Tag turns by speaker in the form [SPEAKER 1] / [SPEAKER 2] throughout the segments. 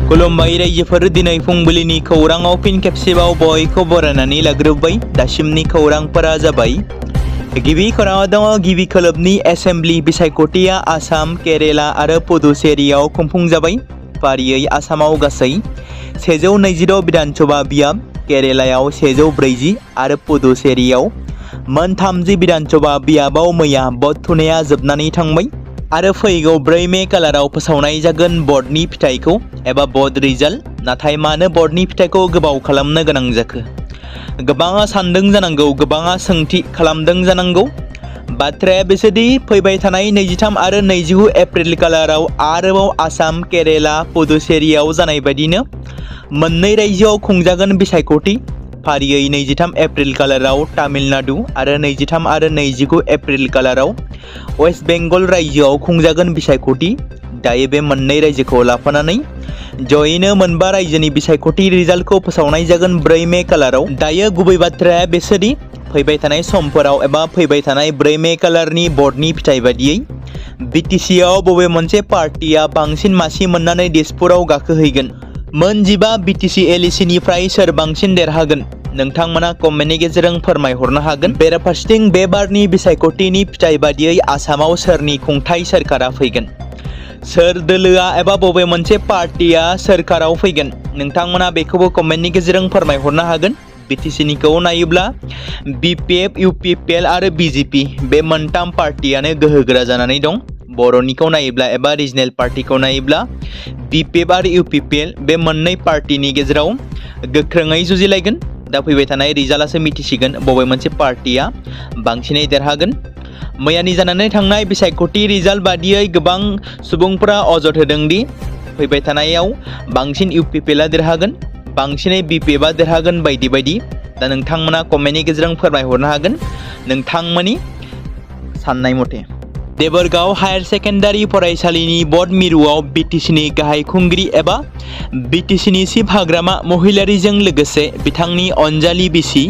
[SPEAKER 1] खुलुमबाय रायजोफोर, दिनै फुंबिलिनि खौराङाव फिन खेबसेबाव बयखौ बरायनानै लाग्रोबाय। दासिमनि खौरांफोरा जाबाय। गिबि खौराङाव दङ गिबि खोलोबनि एसेम्बलि बिसायख'थिया आसाम, केरेला आरो पुडुचेरीआव खुंफुंजाबाय। फारियै आसामाव गासै 126 बिधानसभा बियाब, केरेलायाव 140 आरो पुडुचेरीआव मोन 30 बिधानसभा बियाबाव मैया भट थुनाया जोबनानै थांबाय आरो फैगौ 4 मे खालाराव फोसावनाय जागोन भटनि फिथाइखौ एबा भट रिजाल्ट। नाथाय मानो भटनि फिथाइखौ गोबाव खालामनो गोनां जाखो? गोबाङा सानदों जानांगौ, गोबाङा सोंथि खालामदों जानांगौ। बाथ्राया बेसोदि फैबाय थानाय 23 आरो 29 एप्रिल खालाराव आरोबाव आसाम, केरेला, पुडुचेरीआव जानाय बायदिनो मोननै रायजोआव खुंजागोन बिसायख'थि। फारियै 23 एप्रिल खालाराव तामिलनाडु आरो 23 आरो 29 एप्रिल खालाराव वेस्ट बेंगल रायजोआव खुंजागोन बिसायख'थि। दायो बे मोननै रायजोखौ लाफानानै जयैनो मोनबा रायजोनि बिसायख'थि रिजाल्टखौ फोसावनाय जागोन 4 मे खालाराव। दायो गुबै बाथ्राया बेसोदि फैबाय थानाय समफोराव एबा फैबाय थानाय 4 मे खालारनि भटनि फिथाइ बायदियै बिटिसिआव बबे मोनसे पार्टिया बांसिन मासि मोननानै दिसपुराव गाखोहैगोन? मोन 15 बिटिसि एलएसिनिफ्राय सोर बांसिन देरहागोन? नोंथांमोना कमेन्टनि गेजेरजों फोरमायहरनो हागोन। बेराफारसेथिं बे बारनि बिसायख'थिनि फिथाइ बादियै आसामाव सोरनि खुंथाय सोरखारा फैगोन? सोर दोलोआ एबा बबे मोनसे पार्टिया सोरखाराव फैगोन? नोंथांमोना बेखौबो कमेन्टनि गेजेरजों फोरमायहरनो हागोन। बिटिसिनिखौ नायोब्ला बिपिएफ, इउपिपिएल आरो बिजेपि बे मोनथाम पार्टियानो गोहोगोरा जानानै दं। बर'निखौ नायोब्ला एबा रिजनेल पार्टिखौ नायोब्ला बिपिएफ आरो इउपिपिएल बे मोननै पार्टिनि गेजेराव गोख्रोङै जुजिलायगोन। दा फैबाय थानाय रिजाल्टआसो मिथिसिगोन बबे मोनसे पार्टिया बांसिनै देरहागोन। मैयानि जानानै थांनाय बिसायख'थि रिजाल्ट बादियै गोबां सुबुंफोरा अजद होदों दि फैबाय थानायाव बांसिन इउपिपिएलआ देरहागोन, बांसिनै बिपिएफआ देरहागोन बायदि बायदि। दा नोंथांमोना कमेन्टनि गेजेरजों फोरमायहरनो हागोन नोंथांमोननि साननाय मथे। देबरगाव हायार सेकेन्डारि फरायसालिनि भट मिरुआव बिटिसिनि गाहाय खुंगिरि एबा बिटिसिनि चिफ हाग्रामा महिलारीजों लोगोसे बिथांनि अनजालि बिसि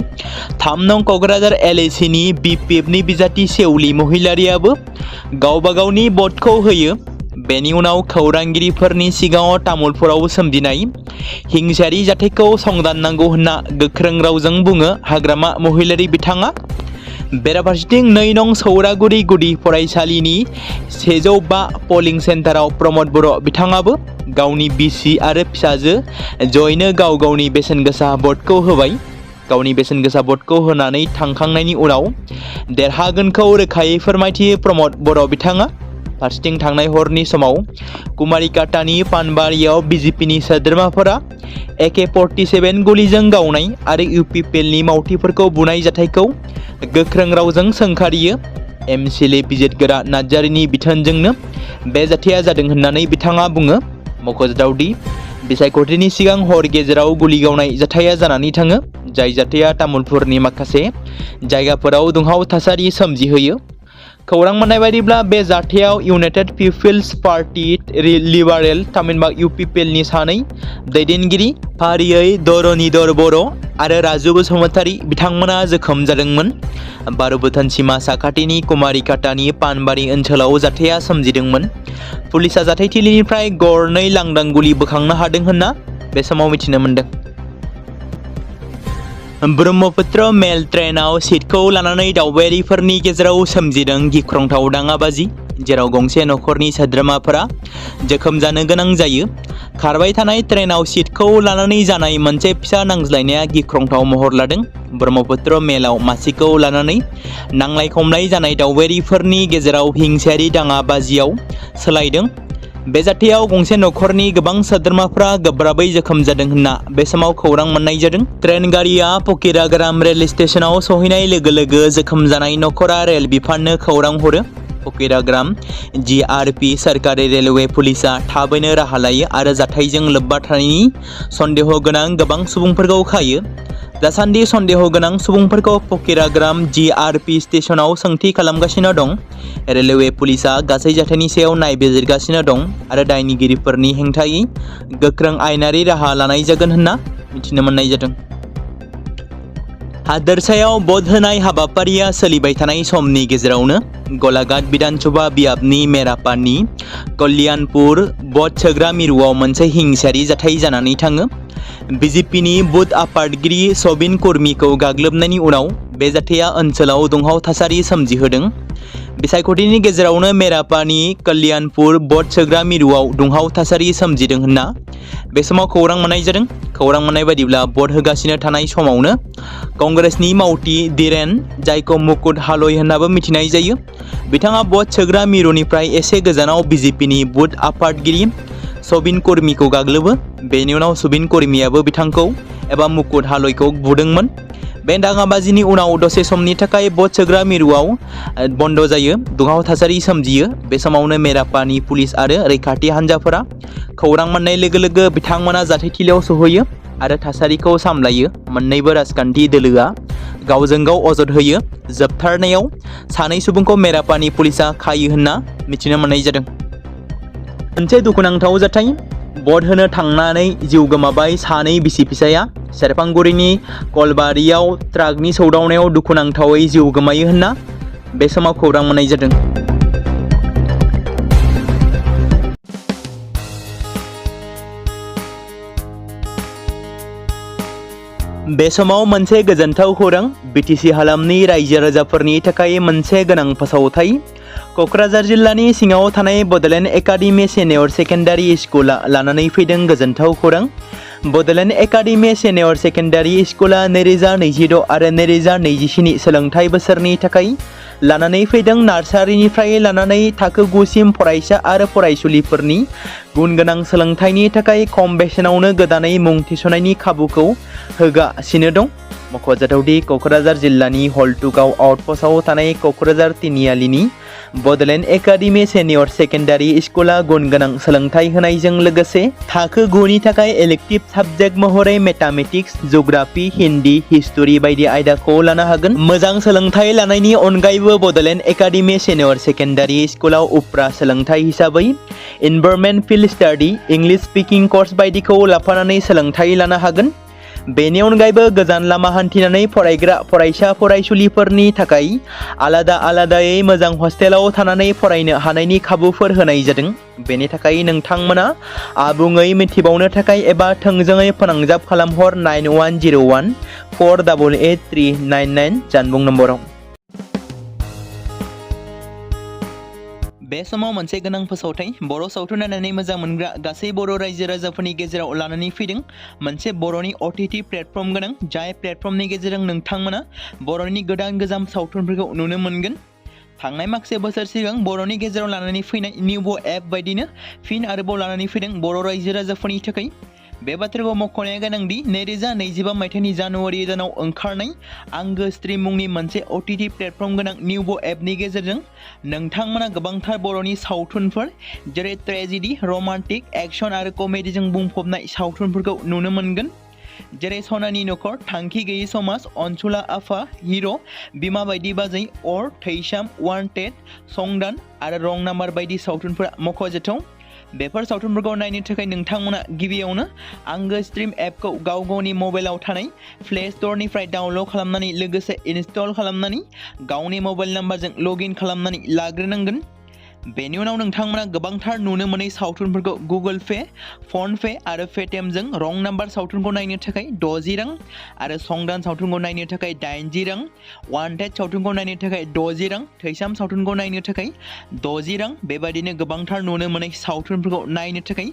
[SPEAKER 1] 3 नं क'क्राझार एलएसिनि बिपिएफनि बिजाथि सेउलि महिलारीआबो गावबा गावनि भटखौ होयो। बेनि उनाव खौरांगिरिफोरनि सिगाङाव तामुलपुराव सोमजिनाय हिंसायारि जाथायखौ संदाननांगौ होनना गोख्रों रावजों बुङो हाग्रामा महिलारी बिथाङा। बेराफारसेथिं 2 नं सौरागुरि गुदि फरायसालिनि 105 पलिं सेन्टाराव प्रमद बर' बिथाङाबो गावनि बिसि आरो फिसाजो जयैनो गाव गावनि बेसेन गोसा भटखौ होबाय। गावनि बेसेन गोसा भटखौ होनानै थांखांनायनि उनाव देरहागोनखौ रोखायै फोरमायथियो प्रमद बर' बिथाङा। फारसेथिं थांनाय हरनि समाव कुमारिकाटानि पानबारियाव बिजेपिनि सोद्रोमाफोरा AK-47 गुलिजों गावनाय आरो इउपिपिएलनि मावथिफोरखौ बुनाय जाथायखौ गोख्रों रावजों सोंखारियो। एमसिएलए बिजितगोरा नार्जारिनि बिथोनजोंनो बे जाथाया जादों होननानै बिथाङा बुङो। मख'जाथावदि बिसायख'थिनि सिगां हर गेजेराव गुलि गावनाय जाथाया जानानै थाङो, जाय जाथाया तामुलपुरनि माखासे जायगाफोराव दुंहाव थासारि सोमजिहोयो। खौरां मोननाय बायदिब्ला बे जाथायाव United people's party, liberal Tamil Nadu इउपिपिएलनि 2 दैदेनगिरि फारियै धरनीधर बर' आरो राजु बसुमतारी बिथांमोना जोखोम जादोंमोन। बारभुटान सिमा साखाथिनि कुमारिकाटानि पानबारि ओनसोलाव जाथाया सोमजिदोंमोन। पुलिसआ जाथायथिलिनिफ्राय गरनै लांदां गुलि बोखांनो हादों होनना बे समाव मिथिनो मोन्दों। ब्रह्मपुत्र मेल ट्रेनाव सिटखौ लानानै दावबायारिफोरनि गेजेराव सोमजिदों गिख्रंथाव दाङाबाजि, जेराव गंसे नखरनि सोद्रोमाफोरा जोखोम जानो गोनां जायो। खारबाय थानाय ट्रेनाव सिटखौ लानानै जानाय मोनसे फिसा नांज्लायनाया गिख्रंथाव महर लादों। ब्रह्मपुत्र मेलाव मासिखौ लानानै नांलाय खमलाय जानाय दावबायारिफोरनि गेजेराव हिंसायारि दाङाबाजियाव सोलायदों। बे जाथायाव गंसे नखरनि गोबां सोद्रोमाफोरा गोब्राबै जोखोम जादों होनना बे समाव खौरां मोननाय जादों। ट्रेन गारिया फकिराग्राम रेल स्टेशनाव सहैनाय लोगो लोगो जोखोम जानाय नखरा रेल बिफाननो खौरां हरो। फकिराग्राम GRP सोरखारि रेलवे पुलिसआ थाबैनो राहा लायो आरो जाथायजों लोब्बा थानायनि सन्देह गोनां गोबां सुबुंफोरखौ खायो। दासान्दि सन्देह गोनां सुबुंफोरखौ फकिराग्राम GRP स्टेशनाव सोंथि खालामगासिनो दं। रेलवे पुलिसआ गासै जाथायनि सायाव नायबिजिरगासिनो दं आरो दायनिगिरिफोरनि हेंथायै गोख्रों आयेनारि राहा लानाय जागोन होनना मिथिनो मोननाय जादों। हादोरसायाव भट होनाय हाबाफारिया सोलिबाय थानाय समनि गेजेरावनो गलाघाट विधानसभा बियाबनि मेरापानि कल्याणपुर भट सोग्रा मिरुआव मोनसे हिंसायारि जाथाय जानानै थाङो। बिजेपिनि बुथ आफादगिरि सबिन कर्मीखौ गाग्लोबनायनि उनाव बे जाथाया ओनसोलाव दुंहाव थासारि सोमजिहोदों। बिसायख'थिनि गेजेरावनो मेरापानि कल्याणपुर भट सोग्रा मिरुआव दुंहाव थासारि सोमजिदों होनना बे समाव खौरां मोननाय जादों। खौरां मोननाय बायदिब्ला भट होगासिनो थानाय समावनो कंग्रेसनि मावथि धीरेन, जायखौ मुकुट हालय होननाबो मिथिनाय जायो, बिथाङा भट सोग्रा मिरुनिफ्राय एसे गोजानाव बिजेपिनि बुथ आफादगिरि सबिन कर्मीखौ गाग्लोबो। बेनि उनाव सबिन कर्मीयाबो बिथांखौ एबा मुकुट हालयखौ बुदोंमोन। बे दाङाबाजिनि उनाव दसे समनि थाखाय भट सोग्रा मिरुआव बन्द जायो, दुंहाव थासारि सोमजियो। बे समावनो मेरापानि पुलिस आरो रैखाथि हान्जाफोरा खौरां मोननाय लोगो लोगो बिथांमोना जाथायथिलियाव सौहैयो आरो थासारिखौ सामलायो। मोन्नैबो राजखान्थि दोलोआ गावजों गाव अजद होयो। जोबथारनायाव सानै सुबुंखौ मेरापानि पुलिसा खायो होनना मिथिनो मोननाय जादों। मोनसे दुखुनांथाव जाथाय, भट होनो थांनानै जिउ गोमाबाय सानै बिसि फिसाया। सेरफांगुरिनि कलबारियाव ट्राकनि सौदावनायाव दुखुनांथावै जिउ गोमायो होनना बे समाव खौरां मोननाय जादों। बे समाव मोनसे गोजोनथाव खौरां, बिटिसि हालामनि रायजो राजाफोरनि थाखाय मोनसे गोनां फोसावथाय। क'क्राझार जिल्लानि सिङाव थानाय बड'लेण्ड एकाडेमि सिनियर सेकेन्डारि स्कुला लानानै फैदों गोजोनथाव खौरां। बड'लेण्ड एकाडेमि सिनियर सेकेन्डारि स्कुला 2026 आरो 2027 सोलोंथाइ बोसोरनि थाखाय लानानै फैदों नार्सारिनिफ्राय लानानै थाखो 9 सिम फरायसा आरो फरायसुलिफोरनि गुनगोनां सोलोंथाइनि थाखाय खम बेसेनावनो गोदानै मुं थिसननायनि खाबुखौ होगासिनो दं। मख'जाथावदि क'क्राझार जिल्लानि हल्टुगाव आउटपस्टआव थानाय क'क्राझार तिनिआलिनि बड'लेण्ड एकाडेमि सिनियर सेकेन्डारि स्कुला गुनगोनां सोलोंथाइ होनायजों लोगोसे थाखो 9 नि थाखाय इलेक्टिभ साबजेक्ट महरै मेथामेटिक्स, जिअ'ग्राफि, हिन्दी, हिस्टरि बायदि आयदाखौ लानो हागोन। मोजां सोलोंथाइ लानायनि अनगायैबो बड'लेण्ड एकाडेमि सिनियर सेकेन्डारि स्कुलाव उफ्रा सोलोंथाइ हिसाबै environment field study, English speaking course बायदिखौ लाफानानै सोलोंथाइ लानो हागोन। बेनि अनगायैबो गोजान लामा हान्थिनानै फरायग्रा फरायसा फरायसुलिफोरनि थाखाय आलादा आलादायै मोजां हस्टेलाव थानानै फरायनो हानायनि खाबुफोर होनाय जादों। बेनि थाखाय नोंथांमोना आबुङै मिथिबावनो थाखाय एबा थोंजोङै फोनांजाब खालामहर 9101 488 399 जानबुं नम्बराव। बे समाव मोनसे गोनां फोसावथाय, बर' सावथुन नायनानै मोजां मोनग्रा गासै बर' रायजो राजाफोरनि गेजेराव लानानै फैदों मोनसे बर'नि OTT प्लेटफर्म गोनां, जाय प्लेटफर्मनि गेजेरजों नोंथांमोना बर'नि गोदान गोजाम सावथुनफोरखौ नुनो मोनगोन। थांनाय माखासे बोसोर सिगां बर'नि गेजेराव लानानै फैनाय निउबो एप बायदिनो फिन आरोबाव लानानै फैदों बर' रायजो राजाफोरनि थाखाय। बे बाथ्राखौ मख'नाया गोनांदि 2025 मायथाइनि जानुवारि दानाव ओंखारनाय आंगो स्ट्रिम मुंनि मोनसे OTT प्लेटफर्म गोनां निउबो एपनि गेजेरजों नोंथांमोना गोबांथार बर'नि सावथुनफोर जेरै ट्रेजेडि, रमान्टिक, एक्सन आरो कमेडिजों बुंफबनाय सावथुनफोरखौ नुनो मोनगोन। जेरै सनानि नखर, थांखि गैयै समाज, अनसुला आफा, हिर', बिमा बायदि बाजै, अर, थैसाम, वान्टेड, संदान आरो रं नाम्बार बायदि सावथुनफोरा मख'जाथाव। बेफोर सावथुनफोरखौ नायनो थाखाय नोंथांमोना गिबियावनो आंगो स्ट्रिम एपखौ गाव गावनि मबाइलाव थानाय प्ले स्ट'रनिफ्राय डाउनल'ड खालामनानै लोगोसे इनस्टल खालामनानै गावनि मबाइल नाम्बारजों लगइन खालामनानै लाग्रोनांगोन। बेनि उनाव नोंथांमोना गोबांथार नुनो मोनै सावथुनफोरखौ गुगोल पे, फन पे आरो पेटिएमजों रं नाम्बार सावथुनखौ नायनो थाखाय 60 रां आरो संदान सावथुनखौ नायनो थाखाय 80 रां, वान्टेड सावथुनखौ नायनो थाखाय 60 रां, थैसाम सावथुनखौ नायनो थाखाय 60 रां, बेबायदिनो गोबांथार नुनो मोनै सावथुनफोरखौ नायनो थाखाय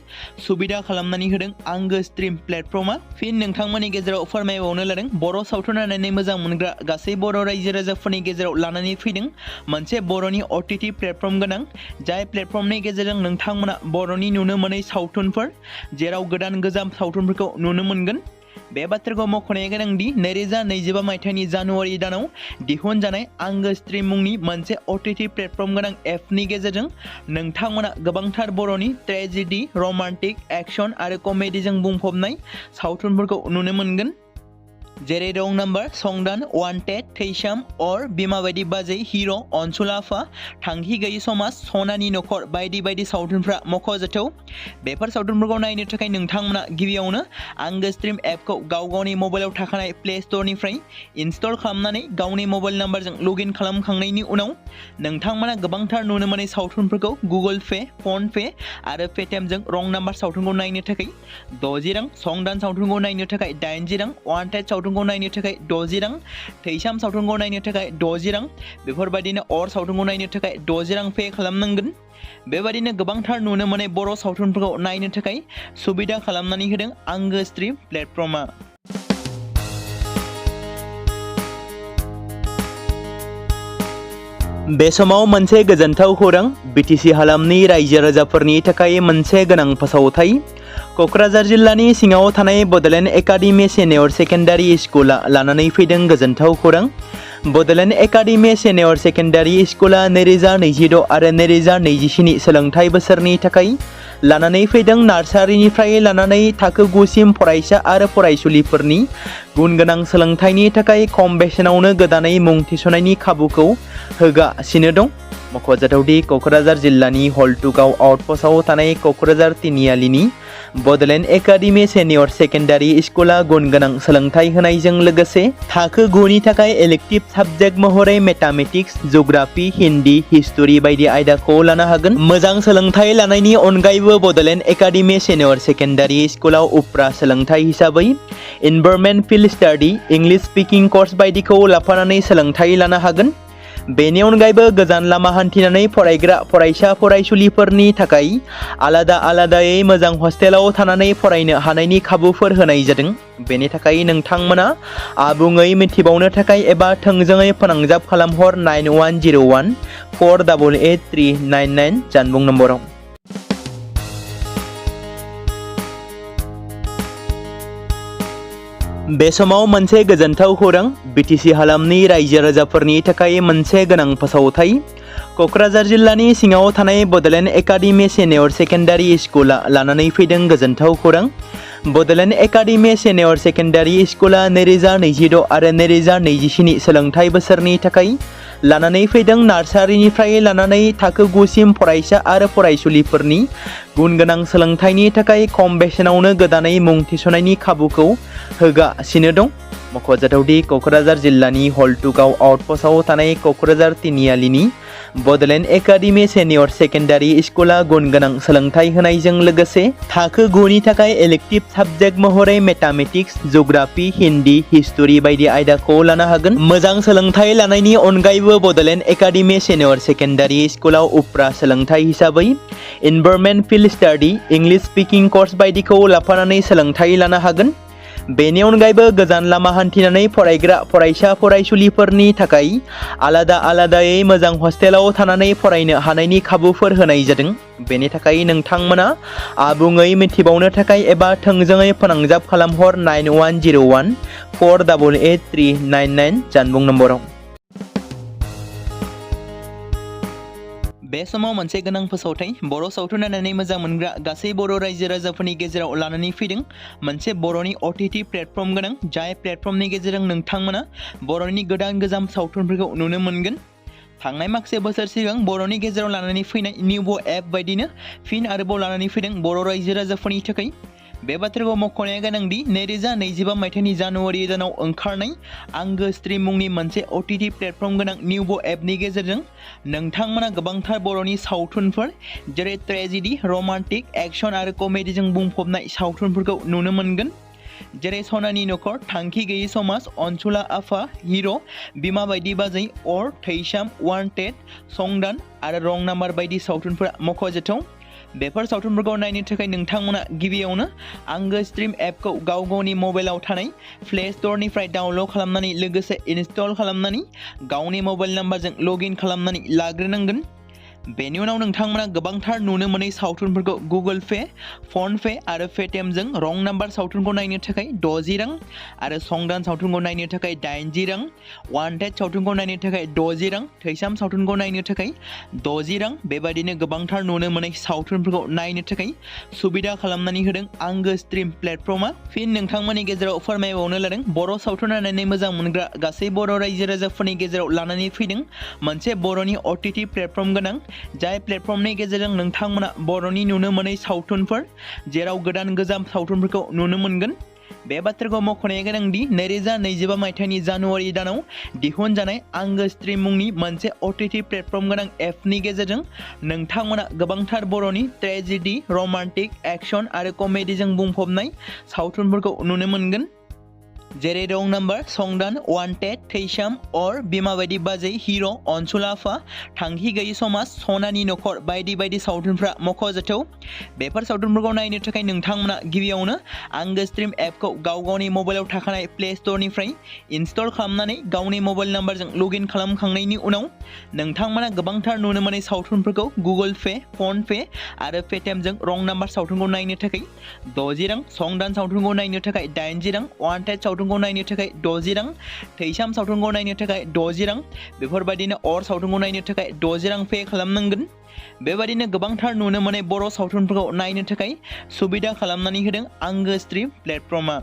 [SPEAKER 1] सुबिदा खालामनानै होदों आंगो स्ट्रिम प्लेटफर्मा। फिन नोंथांमोननि गेजेराव फोरमायबावनो लादों बर' सावथुन नायनानै मोजां मोनग्रा गासै बर' रायजो राजाफोरनि गेजेराव लानानै फैदों मोनसे बर'नि OTT प्लेटफर्म गोनां, जाय प्लेटफर्मनि गेजेरजों नोंथांमोना बर'नि नुनो मोनै सावथुनफोर जेराव गोदान गोजाम सावथुनफोरखौ नुनो मोनगोन। बे बाथ्राखौ मख'नाया गोनांदि 2025 मायथाइनि जानुवारि दानाव दिहुनजानाय आंगो स्ट्रिम मुंनि मोनसे OTT प्लेटफर्म गोनां एपनि गेजेरजों नोंथांमोना गोबांथार बर'नि ट्रेजेडि, रमान्टिक, एक्सन आरो कमेडिजों बुंफबनाय सावथुनफोरखौ नुनो मोनगोन। जेरै रं नाम्बार, संदान, वान्टेड, थैसाम, अर, बिमा बायदि बाजै, हिर', अनसुलाफा, थांखि गैयि समाज, सनानि नखर बायदि बायदि सावथुनफ्रा मख'जाथाव। बेफोर सावथुनफोरखौ नायनो थाखाय नोंथांमोना गिबियावनो आंगो स्ट्रिम एपखौ गाव गावनि मबाइलाव थाखानाय प्ले स्ट'रनिफ्राय इनस्टल खालामनानै गावनि मबाइल नाम्बारजों लगइन खालामखांनायनि उनाव नोंथांमोना गोबांथार नुनो मोनै सावथुनफोरखौ गुगोल पे, फन पे आरो पेटिएमजों रं नाम्बार सावथुनखौ नायनो थाखाय 60 रां, संदान सावथुनखौ नायनो थाखाय 80 रां, वान्टेड सावथुनखौ नायनो थाखाय 60 रां, थैसाम सावथुनखौ नायनो थाखाय 60 रां, बेफोरबायदिनो अर सावथुनखौ नायनो थाखाय 60 रां पे खालामनांगोन। बेबायदिनो गोबांथार नुनो मोनै बर' सावथुनफोरखौ नायनो थाखाय सुबिदा खालामनानै होदों आंगो स्ट्रिम प्लेटफर्मा। बे समाव मोनसे गोजोनथाव खौरां, बिटिसि हालामनि रायजो राजाफोरनि थाखाय मोनसे गोनां फोसावथाय। क'क्राझार जिल्लानि सिङाव थानाय बड'लेण्ड एकाडेमि सिनियर सेकेन्डारि स्कुला लानानै फैदों गोजोनथाव खौरां। बड'लेण्ड एकाडेमि सिनियर सेकेन्डारि स्कुला 2026 आरो 2027 सोलोंथाइ बोसोरनि थाखाय लानानै फैदों नार्सारिनिफ्राय लानानै थाखो 9 सिम फरायसा आरो फरायसुलिफोरनि गुन गोनां सोलोंथाइनि थाखाय खम बेसेनावनो गोदानै मुं थिसननायनि खाबुखौ होगासिनो दं। मख'जाथावदि क'क्राझार जिल्लानि हल्टुगाव आउटपस्टआव थानाय क'क्राझार तिनिआलिनि बड'लेण्ड एकाडेमि सिनियर सेकेन्डारि स्कुला गुन गोनां सोलोंथाइ होनायजों लोगोसे थाखो 9 नि थाखाय इलेक्टिभ साबजेक्ट महरै मेथामेटिक्स, जिअ'ग्राफि, हिन्दी, हिस्टरि बायदि आयदाखौ लानो हागोन। मोजां सोलोंथाइ लानायनि अनगायैबो बड'लेण्ड एकाडेमि सिनियर सेकेन्डारि स्कुलाव उफ्रा सोलोंथाइ हिसाबै environment field study, English speaking course बायदिखौ लाफानानै सोलोंथाइ लानो हागोन। बेनि अनगायैबो गोजान लामा हान्थिनानै फरायग्रा फरायसा फरायसुलिफोरनि थाखाय आलादा आलादायै मोजां हस्टेलाव थानानै फरायनो हानायनि खाबुफोर होनाय जादों। बेनि थाखाय नोंथांमोना आबुङै मिथिबावनो थाखाय एबा थोंजोङै फोनांजाब खालामहर 9101 488 399 जानबुं नम्बराव। बे समाव मोनसे गोजोनथाव खौरां, बिटिसि हालामनि रायजो राजाफोरनि थाखाय मोनसे गोनां फोसावथाय। क'क्राझार जिल्लानि सिङाव थानाय बड'लेण्ड एकाडेमि सिनियर सेकेन्डारि स्कुला लानानै फैदों गोजोनथाव खौरां। बड'लेण्ड एकाडेमि सिनियर सेकेन्डारि स्कुला 2026 आरो 2027 सोलोंथाइ बोसोरनि थाखाय लानानै फैदों नार्सारिनिफ्राय लानानै थाखो 9 सिम फरायसा आरो फरायसुलिफोरनि गुन गोनां सोलोंथाइनि थाखाय खम बेसेनावनो गोदानै मुं थिसननायनि खाबुखौ होगासिनो दं। मख'जाथावदि क'क्राझार जिल्लानि हल्टुगाव आउटपस्टआव थानाय क'क्राझार तिनिआलिनि बड'लेण्ड एकाडेमि सिनियर सेकेन्डारि स्कुला गुन गोनां सोलोंथाइ होनायजों लोगोसे थाखो 9 नि थाखाय इलेक्टिभ साबजेक्ट महरै मेथामेटिक्स, जिअ'ग्राफि, हिन्दी, हिस्टरि बायदि आयदाखौ लानो हागोन। मोजां सोलोंथाइ लानायनि अनगायैबो बड'लेण्ड एकाडेमि सिनियर सेकेन्डारि स्कुलाव उफ्रा सोलोंथाइ हिसाबै environment field study, English speaking course बायदिखौ लाफानानै सोलोंथाइ लानो हागोन। बेनि अनगायैबो गोजान लामा हान्थिनानै फरायग्रा फरायसा फरायसुलिफोरनि थाखाय आलादा आलादायै मोजां हस्टेलाव थानानै फरायनो हानायनि खाबुफोर होनाय जादों। बेनि थाखाय नोंथांमोना आबुङै मिथिबावनो थाखाय एबा थोंजोङै फोनांजाब खालामहर 9101 488 399 जानबुं नम्बराव। बे समाव मोनसे गोनां फोसावथाय, बर' सावथुन नायनानै मोजां मोनग्रा गासै बर' रायजो राजाफोरनि गेजेराव लानानै फैदों मोनसे बर'नि OTT प्लेटफर्म गोनां, जाय प्लेटफर्मनि गेजेरजों नोंथांमोना बर'नि गोदान गोजाम सावथुनफोरखौ नुनो मोनगोन। थांनाय माखासे बोसोर सिगां बर'नि गेजेराव लानानै फैनाय निउबो एप बायदिनो फिन आरोबाव लानानै फैदों बर' रायजो राजाफोरनि थाखाय। बे बाथ्राखौ मख'नाया गोनांदि 2025 मायथाइनि जानुवारि दानाव ओंखारनाय आंगो स्ट्रिम मुंनि मोनसे OTT प्लेटफर्म गोनां निउबो एपनि गेजेरजों नोंथांमोना गोबांथार बर'नि सावथुनफोर जेरै ट्रेजेडि, रमान्टिक, एक्सन आरो कमेडिजों बुंफबनाय सावथुनफोरखौ नुनो मोनगोन। जेरै सनानि नखर, थांखि गैयि समाज, अनसुला आफा, हिर', बिमा बायदि बाजै, अर, थैसाम, वान्टेड, संदान आरो रं नाम्बार बायदि सावथुनफोरा मख'जाथाव। बेफोर सावथुनफोरखौ नायनो थाखाय नोंथांमोना गिबियावनो आंगो स्ट्रिम एपखौ गाव गावनि मबाइलाव थानाय प्ले स्ट'रनिफ्राय डाउनल'ड खालामनानै लोगोसे इनस्टल खालामनानै गावनि मबाइल नाम्बारजों लगइन खालामनानै लाग्रोनांगोन। बेनि उनाव नोंथांमोना गोबांथार नुनो मोनै सावथुनफोरखौ गुगोल पे, फन पे आरो पेटिएमजों रं नाम्बार सावथुनखौ नायनो थाखाय 60 रां आरो संदान सावथुनखौ नायनो थाखाय 80 रां, वान्टेड सावथुनखौ नायनो थाखाय 60 रां, थैसाम सावथुनखौ नायनो थाखाय 60 रां बेबायदिनो गोबांथार नुनो मोनै सावथुनफोरखौ नायनो थाखाय सुबिदा खालामनानै होदों आंगो स्ट्रिम प्लेटफर्मा। फिन नोंथांमोननि गेजेराव फोरमायबावनो लादों बर' सावथुन नायनानै मोजां मोनग्रा गासै बर' रायजो राजाफोरनि गेजेराव लानानै फैदों मोनसे बर'नि OTT प्लेटफर्म गोनां, जाय प्लेटफर्मनि गेजेरजों नोंथांमोना बर'नि नुनो मोनै सावथुनफोर जेराव गोदान गोजाम सावथुनफोरखौ नुनो मोनगोन। बे बाथ्राखौ मख'नाया गोनांदि 2025 मायथाइनि जानुवारि दानाव दिहुनजानाय आंगो स्ट्रिम मुंनि मोनसे OTT प्लेटफर्म गोनां एपनि गेजेरजों नोंथांमोना गोबांथार बर'नि ट्रेजेडि, रमान्टिक, एक्शन आरो कमेडिजों बुंफबनाय सावथुनफोरखौ नुनो मोनगोन। जेरै रं नाम्बार, संदान, वान्टेड, थैसाम, अर, बिमा बायदि बाजै, हिर', अनसुला आफा, थांखि गैयि समाज, सनानि नखर बायदि बायदि सावथुनफ्रा मख'जाथाव। बेफोर सावथुनफोरखौ नायनो थाखाय नोंथांमोना गिबियावनो आंगो स्ट्रिम एपखौ गावनि मबाइलाव थाखानाय प्ले स्ट'रनिफ्राय इनस्टल खालामनानै गावनि मबाइल नाम्बारजों लगइन खालामखांनायनि उनाव नोंथांमोना गोबांथार नुनो मोनै सावथुनफोरखौ गुगोल पे, फन पे आरो पेटिएमजों रं नाम्बार सावथुनखौ नायनो थाखाय 60 रां, संदान सावथुनखौ नायनो थाखाय 80 रां, वान्टेड सावथुनखौ नायनो थाखाय 60 रां, थैसाम सावथुनखौ नायनो थाखाय 60 रां बेफोरबायदिनो अर सावथुनखौ नायनो थाखाय 60 रां पे खालामनांगोन। बेबायदिनो गोबांथार नुनो मोनै बर' सावथुनफोरखौ नायनो थाखाय सुबिदा खालामनानै होदों आंगो स्ट्रिम प्लेटफर्मा।